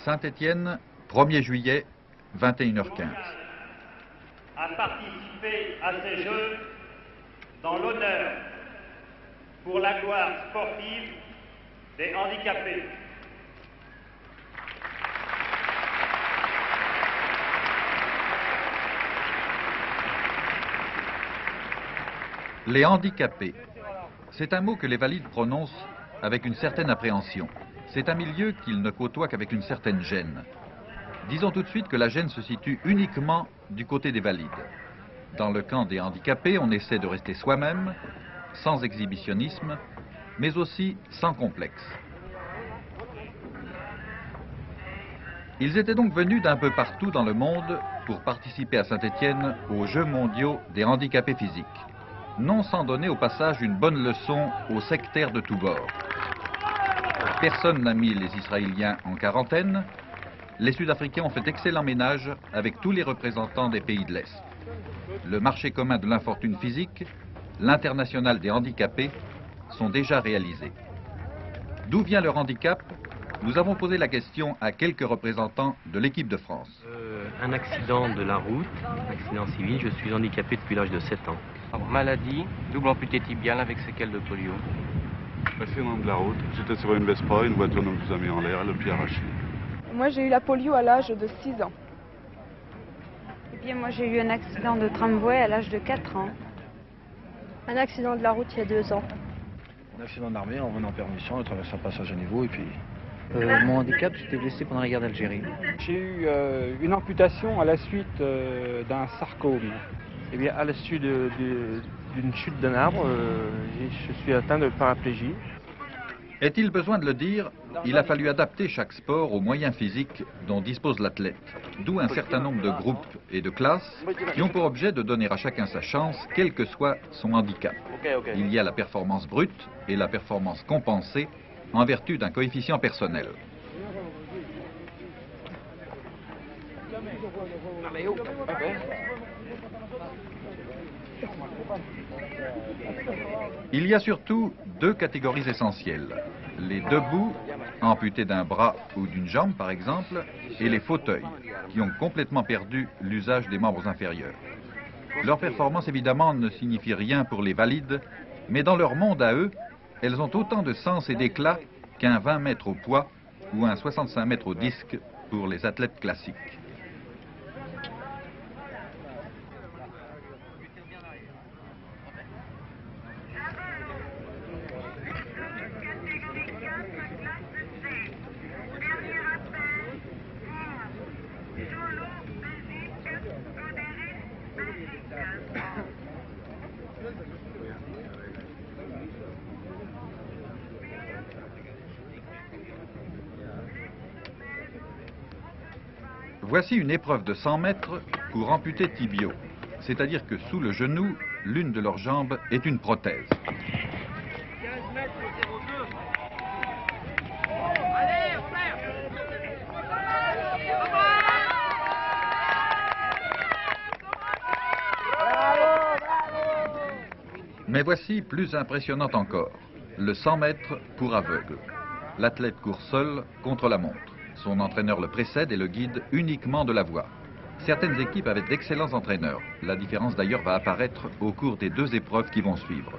Saint-Étienne, 1er juillet, 21h15. À participer à ces Jeux dans l'honneur, pour la gloire sportive des handicapés. Les handicapés. C'est un mot que les valides prononcent avec une certaine appréhension. C'est un milieu qu'ils ne côtoient qu'avec une certaine gêne. Disons tout de suite que la gêne se situe uniquement du côté des valides. Dans le camp des handicapés, on essaie de rester soi-même, sans exhibitionnisme, mais aussi sans complexe. Ils étaient donc venus d'un peu partout dans le monde pour participer à Saint-Étienne aux Jeux mondiaux des handicapés physiques. Non sans donner au passage une bonne leçon aux sectaires de tous bords. Personne n'a mis les Israéliens en quarantaine. Les Sud-Africains ont fait excellent ménage avec tous les représentants des pays de l'Est. Le marché commun de l'infortune physique, l'international des handicapés sont déjà réalisés. D'où vient leur handicap? Nous avons posé la question à quelques représentants de l'équipe de France. Un accident de la route, accident civil, je suis handicapé depuis l'âge de 7 ans. Maladie, double amputé tibial avec séquelles de polio. Accident de la route, j'étais sur une Vespa, une voiture nous a mis en l'air, le pied arraché. Moi j'ai eu la polio à l'âge de 6 ans. Et bien moi j'ai eu un accident de tramway à l'âge de 4 ans. Un accident de la route il y a 2 ans. Un accident d'armée en venant en permission, en traversant le passage à niveau et puis... Mon handicap, j'étais blessé pendant la guerre d'Algérie. J'ai eu une amputation à la suite d'un sarcome. Eh bien, à la suite d'une chute d'un arbre, je suis atteint de paraplégie. Est-il besoin de le dire? Il a fallu adapter chaque sport aux moyens physiques dont dispose l'athlète. D'où un certain nombre de groupes et de classes qui ont pour objet de donner à chacun sa chance, quel que soit son handicap. Il y a la performance brute et la performance compensée en vertu d'un coefficient personnel. Il y a surtout deux catégories essentielles. Les debout, amputés d'un bras ou d'une jambe par exemple, et les fauteuils, qui ont complètement perdu l'usage des membres inférieurs. Leur performance évidemment ne signifie rien pour les valides, mais dans leur monde à eux, elles ont autant de sens et d'éclat qu'un 20 mètres au poids ou un 65 mètres au disque pour les athlètes classiques. Voici une épreuve de 100 mètres pour amputés tibiaux, c'est-à-dire que sous le genou, l'une de leurs jambes est une prothèse. Mais voici plus impressionnant encore, le 100 mètres pour aveugles. L'athlète court seul contre la montre. Son entraîneur le précède et le guide uniquement de la voix. Certaines équipes avaient d'excellents entraîneurs. La différence d'ailleurs va apparaître au cours des deux épreuves qui vont suivre.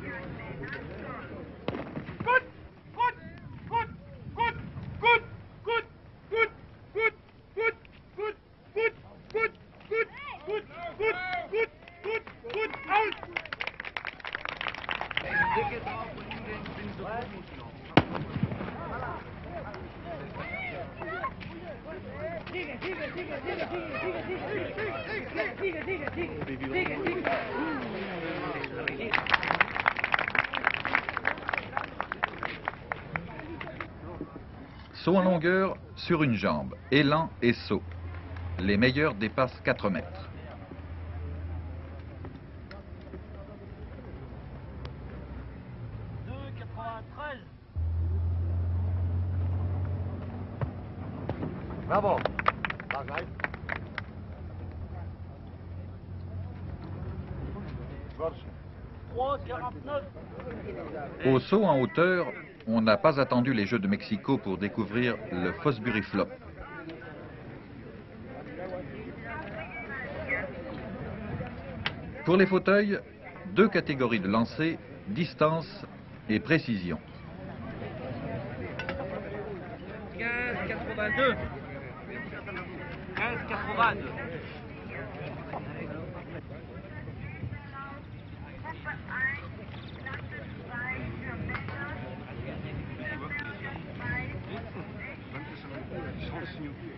Saut en longueur sur une jambe, élan et saut. Les meilleurs dépassent 4 mètres. Bravo. Au saut en hauteur, on n'a pas attendu les Jeux de Mexico pour découvrir le Fosbury Flop. Pour les fauteuils, deux catégories de lancer, distance et précision. 15,82. 15,82.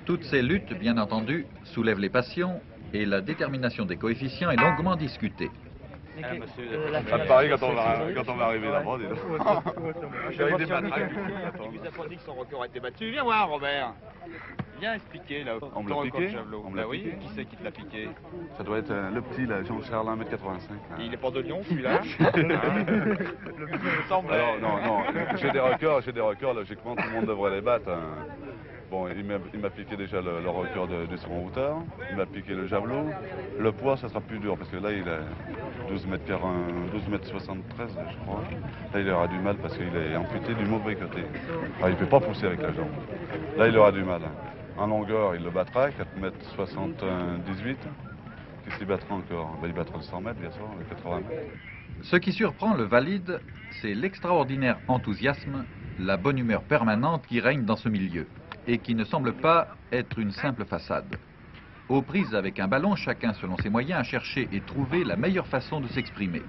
Toutes ces luttes, bien entendu, soulèvent les passions et la détermination des coefficients est longuement discutée. À Paris, quand on va arriver là-bas, dis donc. Je suis avec des matraques. Il vous a pas dit que son record a été battu. Viens voir, Robert. Viens expliquer, là, On me l'a piqué. Bah oui, qui c'est qui te l'a piqué? Ça doit être le petit, là, Jean-Charles, 1m85. Il est pas de Lyon, celui-là. Le petit me semble. Alors, non, j'ai des records, logiquement, tout le monde devrait les battre. Hein. Bon, il m'a piqué déjà le record du second hauteur, il m'a piqué le javelot. Le poids, ça sera plus dur, parce que là, il est 12 mètres 73, je crois. Là, il aura du mal parce qu'il est amputé du mauvais côté. Alors, il ne peut pas pousser avec la jambe. Là, il aura du mal. En longueur, il le battra, 4 mètres 78. Qu'est-ce qu'il battra encore? Il battra le 100 mètres, bien sûr, le 80 mètres. Ce qui surprend le valide, c'est l'extraordinaire enthousiasme, la bonne humeur permanente qui règne dans ce milieu et qui ne semble pas être une simple façade. Aux prises avec un ballon, chacun selon ses moyens a cherché et trouvé la meilleure façon de s'exprimer.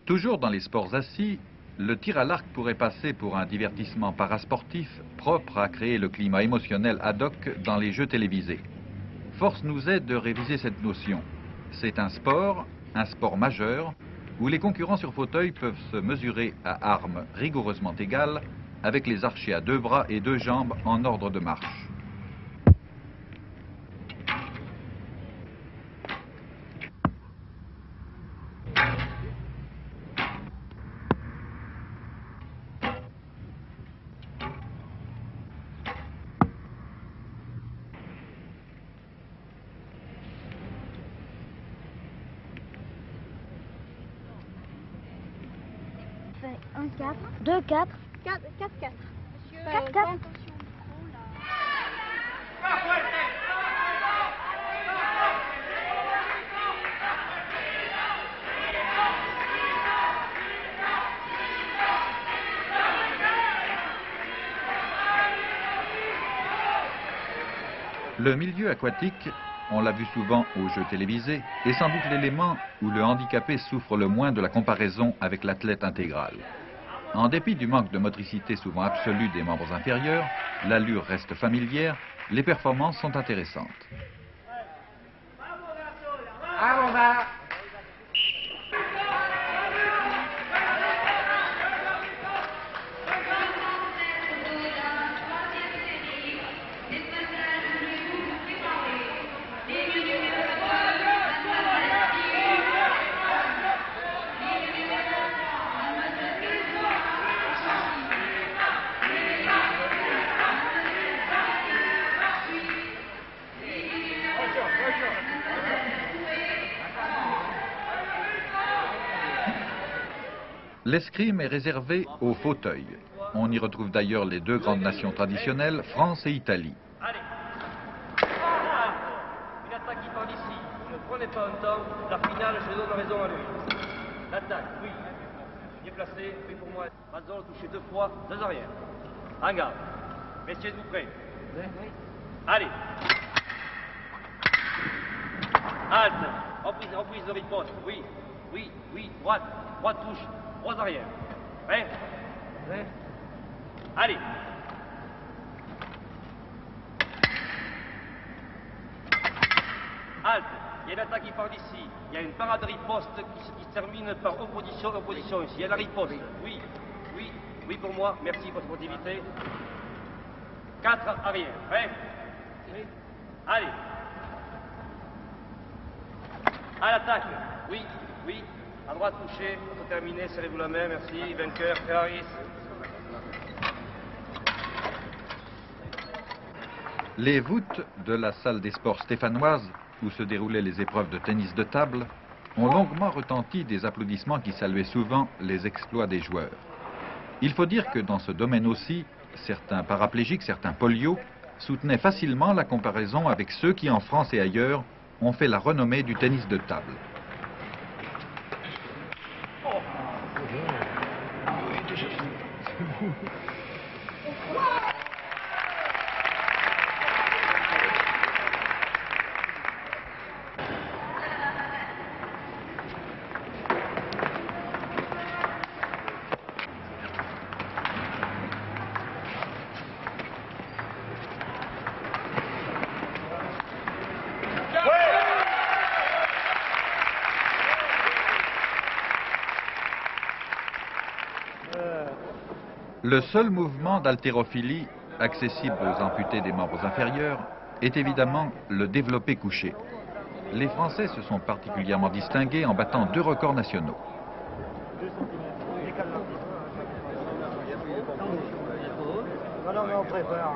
Toujours dans les sports assis, le tir à l'arc pourrait passer pour un divertissement parasportif propre à créer le climat émotionnel ad hoc dans les jeux télévisés. Force nous est de réviser cette notion. C'est un sport majeur, où les concurrents sur fauteuil peuvent se mesurer à armes rigoureusement égales avec les archers à 2 bras et 2 jambes en ordre de marche. fait 1-4, 2-4, 4-4. 4-4. Le milieu aquatique, on l'a vu souvent aux jeux télévisés, est sans doute l'élément où le handicapé souffre le moins de la comparaison avec l'athlète intégral. En dépit du manque de motricité souvent absolue des membres inférieurs, l'allure reste familière, les performances sont intéressantes. L'escrime est réservé aux fauteuils. On y retrouve d'ailleurs les deux grandes nations traditionnelles, France et Italie. Allez. Une attaque qui part d'ici. Ne prenez pas un temps. La finale, je donne raison à lui. L'attaque, oui. Bien placé, oui pour moi. Mazzolo touché 2 fois, 2 arrières. En garde. Messieurs, êtes-vous prêts? Oui. Allez. Halte. Reprise de riposte. Oui. Oui, oui. Droite. Droite touche. 3 arrières. Prêt? Oui. Allez. Halte. Il y a une attaque qui part d'ici. Il y a une parade de riposte qui se termine par opposition ici. Il y a la riposte. Oui. Oui. Oui pour moi. Merci de votre sportivité. 4 arrière. Prêt? Oui. Allez. À l'attaque. Oui, oui. À droite, touché. Pour terminer, serrez-vous la main. Merci. Vainqueur, Ferraris. Les voûtes de la salle des sports stéphanoise, où se déroulaient les épreuves de tennis de table, ont longuement retenti des applaudissements qui saluaient souvent les exploits des joueurs. Il faut dire que dans ce domaine aussi, certains paraplégiques, certains polios, soutenaient facilement la comparaison avec ceux qui, en France et ailleurs, ont fait la renommée du tennis de table. Le seul mouvement d'haltérophilie accessible aux amputés des membres inférieurs est évidemment le développé couché. Les Français se sont particulièrement distingués en battant 2 records nationaux. Non, mais on prépare.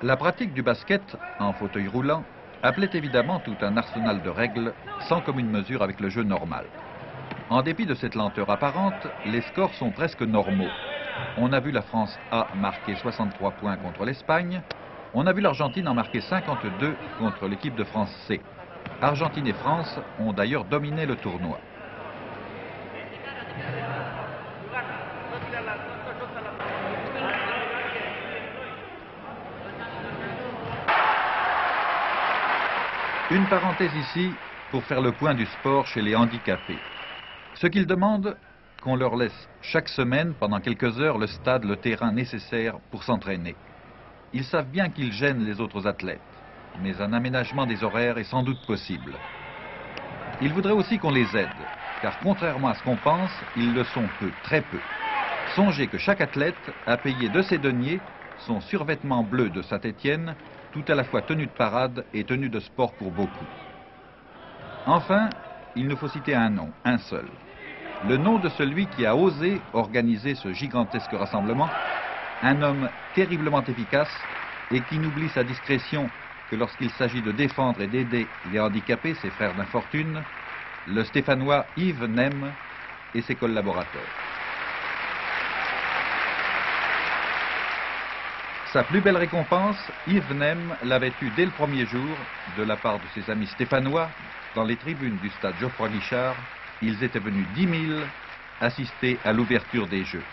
La pratique du basket en fauteuil roulant appelait évidemment tout un arsenal de règles sans commune mesure avec le jeu normal. En dépit de cette lenteur apparente, les scores sont presque normaux. On a vu la France A marquer 63 points contre l'Espagne. On a vu l'Argentine en marquer 52 contre l'équipe de France C. Argentine et France ont d'ailleurs dominé le tournoi. Une parenthèse ici pour faire le point du sport chez les handicapés. Ce qu'ils demandent, qu'on leur laisse chaque semaine, pendant quelques heures, le stade, le terrain nécessaire pour s'entraîner. Ils savent bien qu'ils gênent les autres athlètes, mais un aménagement des horaires est sans doute possible. Ils voudraient aussi qu'on les aide, car contrairement à ce qu'on pense, ils le sont peu, très peu. Songez que chaque athlète a payé de ses deniers son survêtement bleu de Saint-Étienne, tout à la fois tenue de parade et tenue de sport pour beaucoup. Enfin, il nous faut citer un nom, un seul. Le nom de celui qui a osé organiser ce gigantesque rassemblement, un homme terriblement efficace et qui n'oublie sa discrétion que lorsqu'il s'agit de défendre et d'aider les handicapés, ses frères d'infortune, le Stéphanois Yves Nem et ses collaborateurs. Sa plus belle récompense, Yves Nem l'avait eue dès le premier jour de la part de ses amis stéphanois dans les tribunes du stade Geoffroy Guichard. Ils étaient venus 10 000 assister à l'ouverture des Jeux.